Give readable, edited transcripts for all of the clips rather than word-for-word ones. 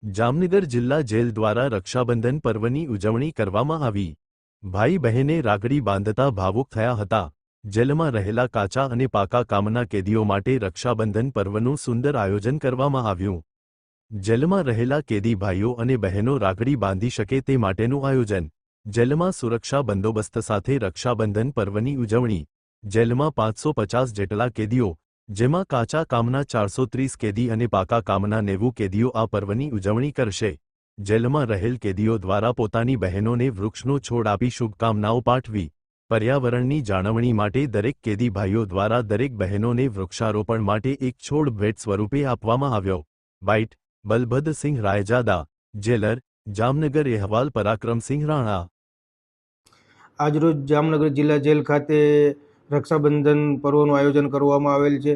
જામનગર જિલ્લા જેલ દ્વારા રક્ષાબંધન પર્વની ઉજવણી કરવામાં આવી। ભાઈ બહેને રાખડી બાંધતા ભાવુક થયા હતા। જેલમાં રહેલા કાચા અને પાકા કામના કેદીઓ માટે રક્ષાબંધન પર્વનું સુંદર આયોજન કરવામાં આવ્યું। જેલમાં રહેલા કેદી ભાઈઓ અને બહેનો રાખડી બાંધી શકે તે માટેનું આયોજન। જેલમાં સુરક્ષા બંદોબસ્ત સાથે રક્ષાબંધન પર્વની ઉજવણી। જેલમાં 550 જેટલા કેદીઓ, જેમાં કાચા કામના 430 કેદી અને પાકા કામના 90 કેદીઓ આ પર્વની ઉજવણી કરશે। જેલમાં રહેલ કેદીઓ દ્વારા પોતાની બહેનોને વૃક્ષનો છોડ આપી શુભકામનાઓ પાઠવી। પર્યાવરણની જાળવણી માટે દરેક કેદી ભાઈઓ દ્વારા દરેક બહેનોને વૃક્ષારોપણ માટે એક છોડ ભેટ સ્વરૂપે આપવામાં આવ્યો। Bite Balbhadrasinh Raijada, jailer, Jamnagar. અહેવાલ પરાક્રમસિંહ રાણા। આજરોજ જામનગર જિલ્લા જેલ ખાતે રક્ષાબંધન પર્વનું આયોજન કરવામાં આવેલ છે,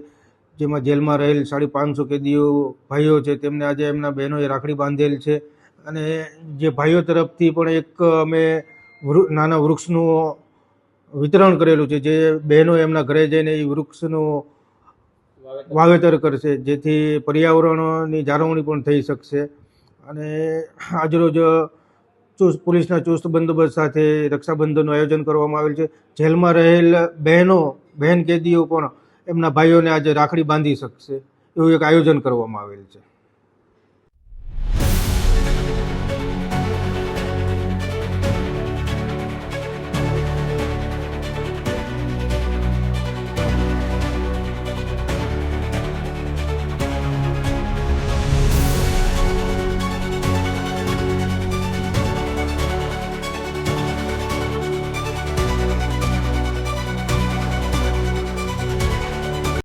જેમાં જેલમાં રહેલ 550 કેદીઓ ભાઈઓ છે તેમને આજે એમના બહેનોએ રાખડી બાંધેલ છે। અને જે ભાઈઓ તરફથી પણ એક અમે નાના વૃક્ષનું વિતરણ કરેલું છે, જે બહેનો એમના ઘરે જઈને એ વૃક્ષનું વાવેતર કરશે, જેથી પર્યાવરણની જાળવણી પણ થઈ શકશે। અને આજરોજ પોલીસના ચુસ્ત બંદોબસ્ત સાથે રક્ષાબંધનનું આયોજન કરવામાં આવેલ છે। જેલમાં રહેલ બહેન કેદીઓ પણ એમના ભાઈઓને આજે રાખડી બાંધી શકશે એવું એક આયોજન કરવામાં આવેલ છે।